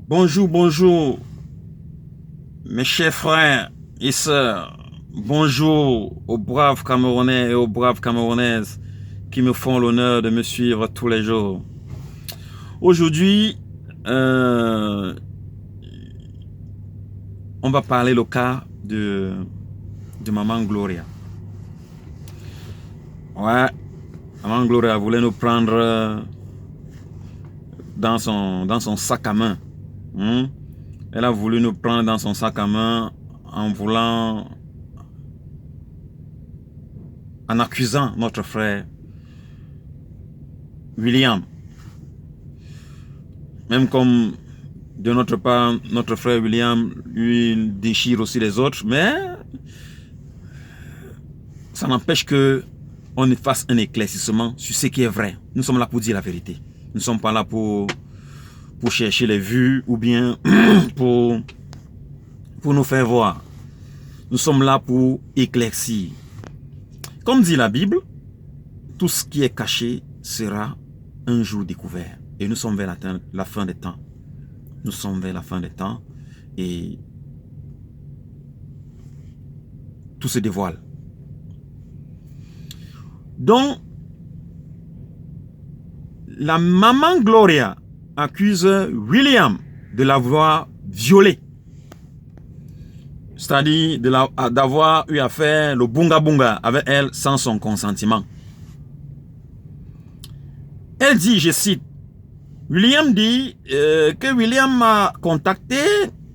Bonjour, bonjour, mes chers frères et sœurs. Bonjour aux braves Camerounais et aux braves Camerounaises qui me font l'honneur de me suivre tous les jours. Aujourd'hui, on va parler le cas de Maman Gloria. Ouais, Maman Gloria voulait nous prendre dans son sac à main. Elle a voulu nous prendre dans son sac à main en accusant notre frère William. Même comme de notre part, notre frère William, lui, il déchire aussi les autres, mais ça n'empêche que on fasse un éclaircissement sur ce qui est vrai. Nous sommes là pour dire la vérité. Nous ne sommes pas là pour chercher les vues ou bien pour nous faire voir. Nous sommes là pour éclaircir. Comme dit la Bible, tout ce qui est caché sera un jour découvert. Et nous sommes vers la fin des temps. Nous sommes vers la fin des temps et tout se dévoile. Donc, la maman Gloria accuse William de l'avoir violée. C'est-à-dire d'avoir eu à faire le bunga bunga avec elle sans son consentement. Elle dit, je cite, William dit que William m'a contacté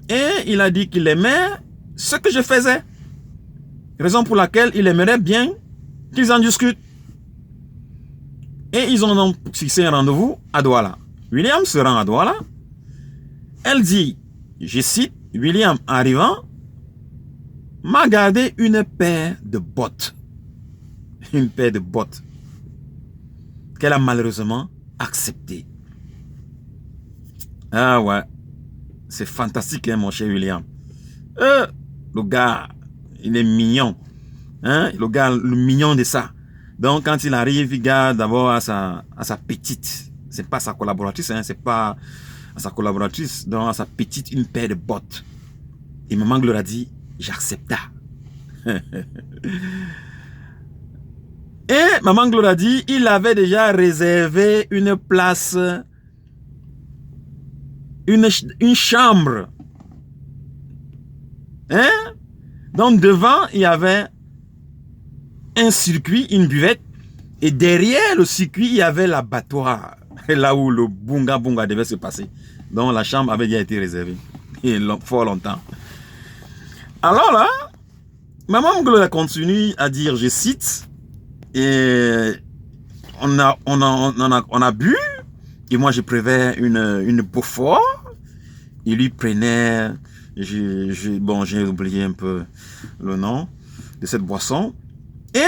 et il a dit qu'il aimait ce que je faisais. Raison pour laquelle il aimerait bien qu'ils en discutent. Et ils ont fixé un rendez-vous à Douala. William se rend à Douala. Elle dit, je cite, William arrivant, m'a gardé une paire de bottes. Une paire de bottes. Qu'elle a malheureusement acceptée. Ah ouais. C'est fantastique, hein, mon cher William. Le gars, il est mignon. Hein? Le gars, le mignon de ça. Donc, quand il arrive, il garde d'abord à sa petite. C'est pas sa collaboratrice, hein, c'est pas à sa collaboratrice. Donc, à sa petite, une paire de bottes. Et Maman Gloria dit, j'accepte. Et Maman Gloria dit, il avait déjà réservé une place, une chambre. Hein? Donc, devant, il y avait un circuit, une buvette, et derrière le circuit, il y avait l'abattoir, là où le bunga bunga devait se passer. Donc la chambre avait déjà été réservée, et fort longtemps. Alors là, Maman Gloria continue à dire, je cite, et on a bu, et moi je préfère une Beaufort, il lui prenait, bon j'ai oublié un peu le nom de cette boisson. Et,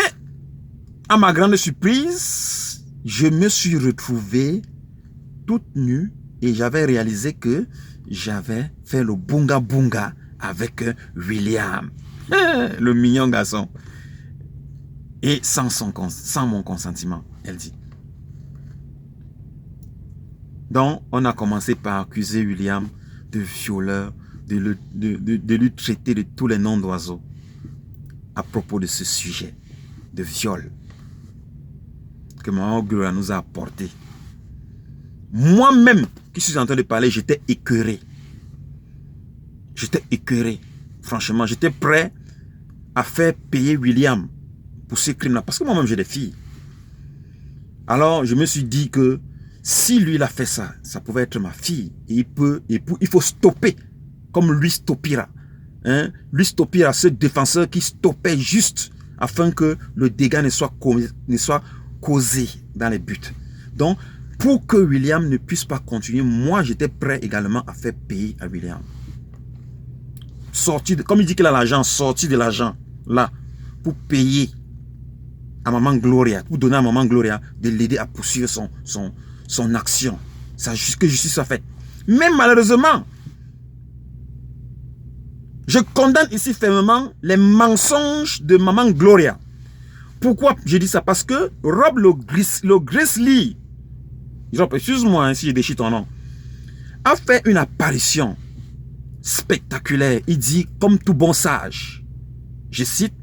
à ma grande surprise, je me suis retrouvé toute nue et j'avais réalisé que j'avais fait le bunga bunga avec William, le mignon garçon. Et sans mon consentement, elle dit. Donc, on a commencé par accuser William de violeur, de lui traiter de tous les noms d'oiseaux à propos de ce sujet de viol que Maman Gloria nous a apporté. Moi-même qui suis en train de parler, j'étais écœuré. J'étais écœuré. Franchement, j'étais prêt à faire payer William pour ce crime-là. Parce que moi-même, j'ai des filles. Alors, je me suis dit que si lui, il a fait ça, ça pouvait être ma fille. Et il faut stopper, comme lui stoppera. Hein? Lui stoppera, ce défenseur qui stoppait juste afin que le dégât ne soit causé dans les buts. Donc, pour que William ne puisse pas continuer, moi, j'étais prêt également à faire payer à William. Comme il dit qu'il a l'argent, sortir de l'argent, là, pour payer à Maman Gloria, pour donner à Maman Gloria de l'aider à poursuivre son action. C'est juste que justice soit faite. Mais malheureusement, je condamne ici fermement les mensonges de Maman Gloria. Pourquoi je dis ça? Parce que Rob le Grizzly, excuse-moi si je déchire ton nom, a fait une apparition spectaculaire. Il dit, comme tout bon sage, je cite,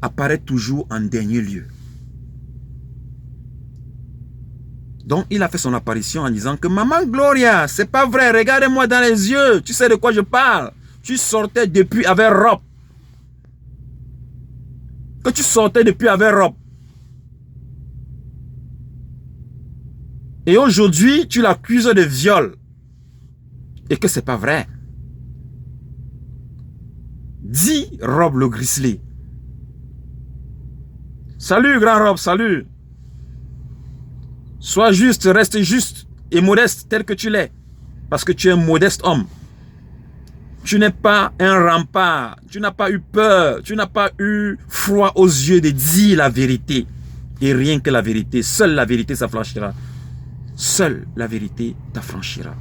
apparaît toujours en dernier lieu. Donc, il a fait son apparition en disant que Maman Gloria, c'est pas vrai, regardez-moi dans les yeux, tu sais de quoi je parle. Tu sortais depuis avec robe. Que tu sortais depuis avec robe. Et aujourd'hui, tu l'accuses de viol. Et que c'est pas vrai. Dis Rob le Grizzly. Salut grand Rob, salut. Sois juste, reste juste et modeste tel que tu l'es. Parce que tu es un modeste homme. Tu n'es pas un rempart. Tu n'as pas eu peur. Tu n'as pas eu froid aux yeux de dire la vérité. Et rien que la vérité. Seule la vérité s'affranchira. Seule la vérité t'affranchira.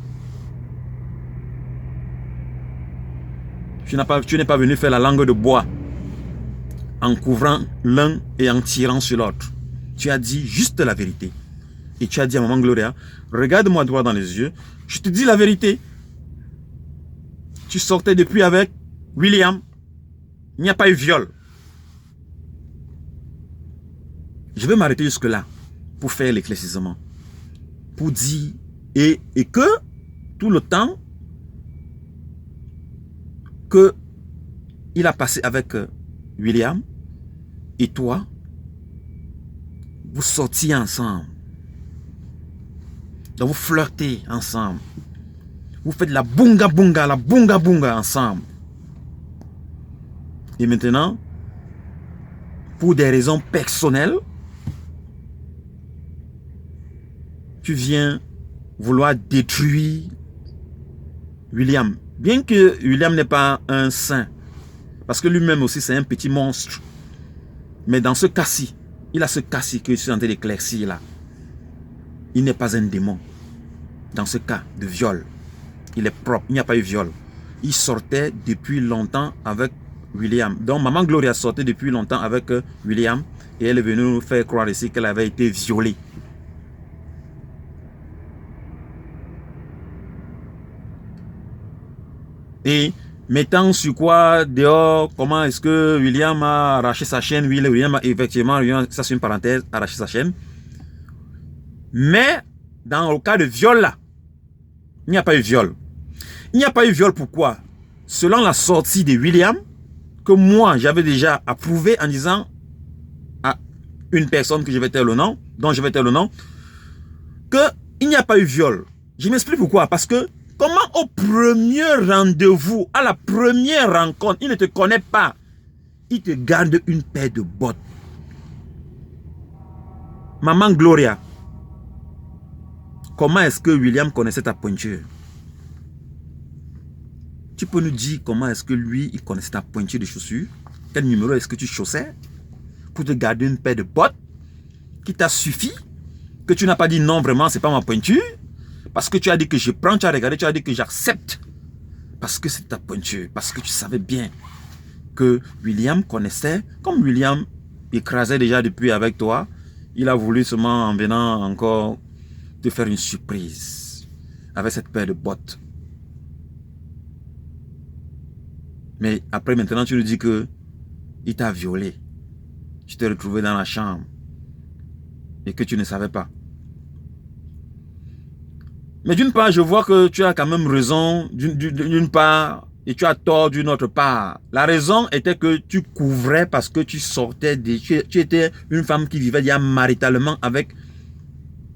Tu n'es pas venu faire la langue de bois en couvrant l'un et en tirant sur l'autre. Tu as dit juste la vérité. Et tu as dit à Maman Gloria, regarde-moi droit dans les yeux, je te dis la vérité. Tu sortais depuis avec William, il n'y a pas eu viol. Je vais m'arrêter jusque-là pour faire l'éclaircissement. Pour dire, et que tout le temps que il a passé avec William et toi, vous sortiez ensemble. Donc vous flirtez ensemble. Vous faites la bunga bunga ensemble. Et maintenant, pour des raisons personnelles, tu viens vouloir détruire William. Bien que William n'est pas un saint, parce que lui-même aussi c'est un petit monstre. Mais dans ce cas-ci, il a ce cas-ci que je suis en train d'éclaircir là. Il n'est pas un démon. Dans ce cas de viol, il est propre, il n'y a pas eu viol. Il sortait depuis longtemps avec William. Donc Maman Gloria sortait depuis longtemps avec William et elle est venue nous faire croire ici qu'elle avait été violée. Et mettant sur quoi dehors, comment est-ce que William a arraché sa chaîne. Oui, William a effectivement, ça c'est une parenthèse, arraché sa chaîne. Mais dans le cas de viol là, il n'y a pas eu viol. Il n'y a pas eu viol pourquoi? Selon la sortie de William, que moi j'avais déjà approuvé en disant à une personne que je vais taire le nom, dont je vais taire le nom, qu'il n'y a pas eu viol. Je m'explique pourquoi. Parce que comment au premier rendez-vous, à la première rencontre, il ne te connaît pas, il te garde une paire de bottes. Maman Gloria, comment est-ce que William connaissait ta pointure? Tu peux nous dire comment est-ce que lui, il connaissait ta pointure de chaussures? Quel numéro est-ce que tu chaussais pour te garder une paire de bottes qui t'a suffi? Que tu n'as pas dit non, vraiment, c'est pas ma pointure? Parce que tu as dit que je prends, tu as regardé, tu as dit que j'accepte. Parce que c'est ta pointure. Parce que tu savais bien que William connaissait. Comme William écrasait déjà depuis avec toi, il a voulu seulement en venant encore te faire une surprise avec cette paire de bottes. Mais après maintenant tu nous dis que il t'a violé. Tu t'es retrouvé dans la chambre et que tu ne savais pas. Mais d'une part, je vois que tu as quand même raison d'une part et tu as tort d'une autre part. La raison était que tu couvrais parce que tu sortais, tu étais une femme qui vivait déjà maritalement avec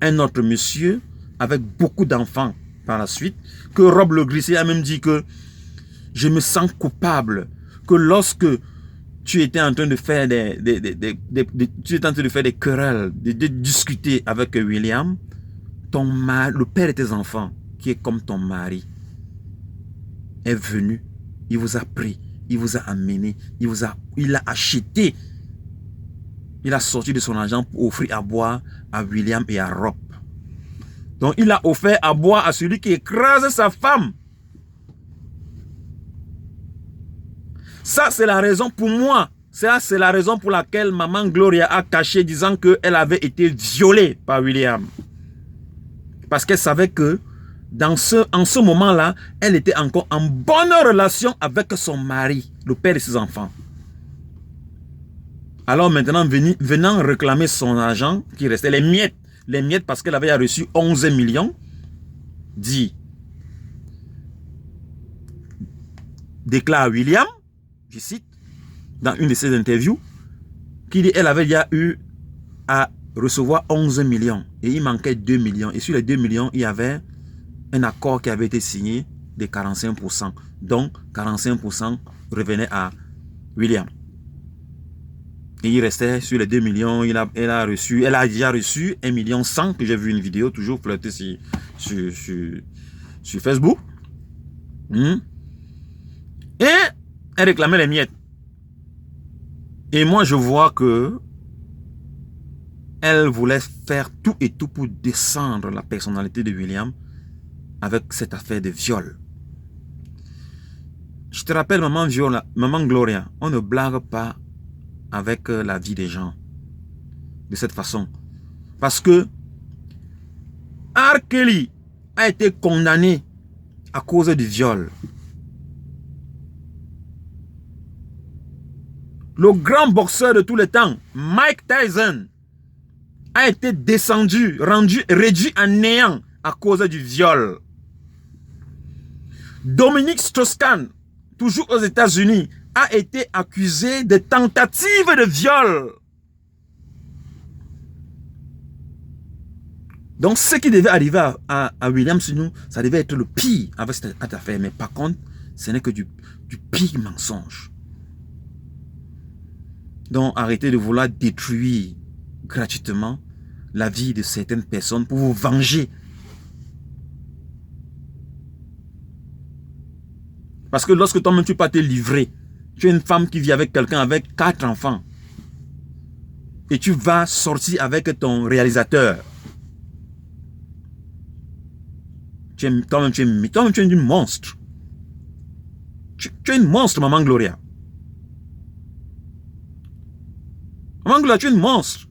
un autre monsieur, avec beaucoup d'enfants par la suite, que Rob le Grizzly a même dit que je me sens coupable, que lorsque tu étais en train de faire des querelles, de discuter avec William, ton mari, le père de tes enfants, qui est comme ton mari, est venu, il vous a pris, il vous a amené, il a acheté, il a sorti de son argent pour offrir à boire à William et à Rob. Donc il a offert à boire à celui qui écrase sa femme. Ça c'est la raison pour moi, ça c'est la raison pour laquelle Maman Gloria a caché disant qu'elle avait été violée par William. Parce qu'elle savait que en ce moment-là, elle était encore en bonne relation avec son mari, le père de ses enfants. Alors maintenant, venant réclamer son argent, qui restait les miettes parce qu'elle avait reçu 11 millions, dit, déclare William, je cite, dans une de ses interviews, qui dit elle avait déjà eu à recevoir 11 millions et il manquait 2 millions. Et sur les 2 millions, il y avait un accord qui avait été signé de 45%. Donc, 45% revenait à William. Et il restait sur les 2 millions, elle a déjà reçu 1,1 million que j'ai vu une vidéo, toujours flotter sur Facebook. Et elle réclamait les miettes. Et moi, je vois que elle voulait faire tout et tout pour descendre la personnalité de William avec cette affaire de viol. Je te rappelle, maman Gloria, on ne blague pas avec la vie des gens de cette façon. Parce que R. Kelly a été condamné à cause du viol. Le grand boxeur de tous les temps, Mike Tyson, a été descendu, réduit à néant à cause du viol. Dominique Strauss-Kahn, toujours aux États-Unis, a été accusé de tentative de viol. Donc, ce qui devait arriver à William Sinou, ça devait être le pire avec cette affaire. Mais par contre, ce n'est que du pire mensonge. Donc, arrêtez de vouloir détruire gratuitement la vie de certaines personnes pour vous venger. Parce que lorsque toi-même tu peux te livrer, tu es une femme qui vit avec quelqu'un avec 4 enfants et tu vas sortir avec ton réalisateur. Toi-même tu es une monstre. Tu es une monstre, maman Gloria. Maman Gloria, tu es une monstre.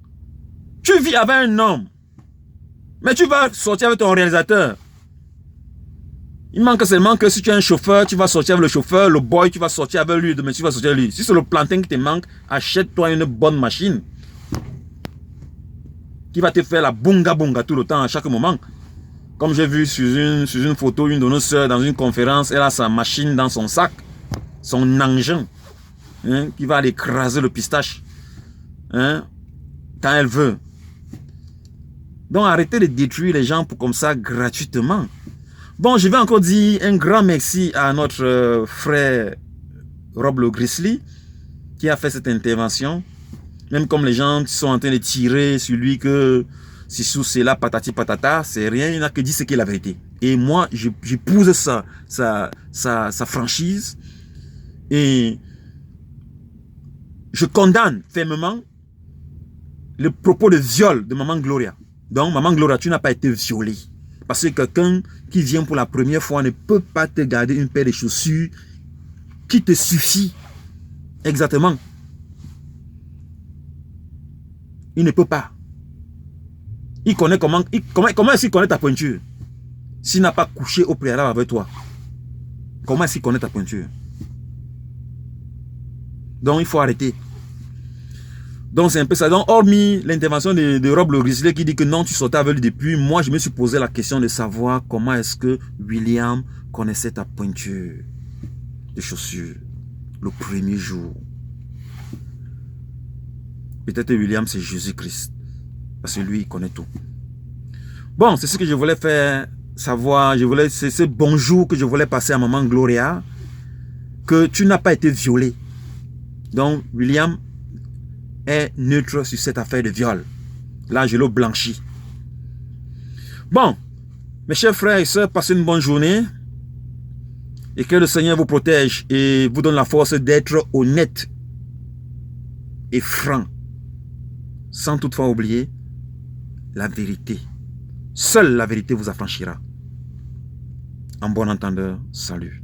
Tu vis avec un homme, mais tu vas sortir avec ton réalisateur. Il manque seulement que si tu es un chauffeur, tu vas sortir avec le chauffeur, le boy, tu vas sortir avec lui, mais tu vas sortir avec lui. Si c'est le plantain qui te manque, achète-toi une bonne machine qui va te faire la bunga bunga tout le temps, à chaque moment. Comme j'ai vu sur une photo, une de nos soeurs dans une conférence, elle a sa machine dans son sac, son engin, qui va aller écraser le pistache quand elle veut. Donc arrêtez de détruire les gens comme ça gratuitement. Bon, je vais encore dire un grand merci à notre frère Rob le Grizzly qui a fait cette intervention. Même comme les gens qui sont en train de tirer sur lui que si sous c'est là patati patata, c'est rien, il n'a que dit ce qu'est la vérité. Et moi, j'épouse sa franchise et je condamne fermement le propos de viol de Maman Gloria. Donc, Maman Gloria, tu n'as pas été violée. Parce que quelqu'un qui vient pour la première fois ne peut pas te garder une paire de chaussures qui te suffit. Exactement. Il ne peut pas. Il connaît comment est-ce qu'il connaît ta pointure? S'il n'a pas couché au préalable avec toi, comment est-ce qu'il connaît ta pointure? Donc, il faut arrêter. Donc, c'est un peu ça. Donc, hormis l'intervention de Rob le Grizzly qui dit que non, tu sortais avec lui depuis, moi, je me suis posé la question de savoir comment est-ce que William connaissait ta pointure de chaussures le premier jour. Peut-être William, c'est Jésus-Christ. Parce que lui, il connaît tout. Bon, c'est ce que je voulais faire savoir. C'est ce bonjour que je voulais passer à Maman Gloria. Que tu n'as pas été violé. Donc, William est neutre sur cette affaire de viol. Là, je l'ai blanchi. Bon, mes chers frères et sœurs, passez une bonne journée. Et que le Seigneur vous protège et vous donne la force d'être honnête et franc. Sans toutefois oublier la vérité. Seule la vérité vous affranchira. En bon entendeur, salut.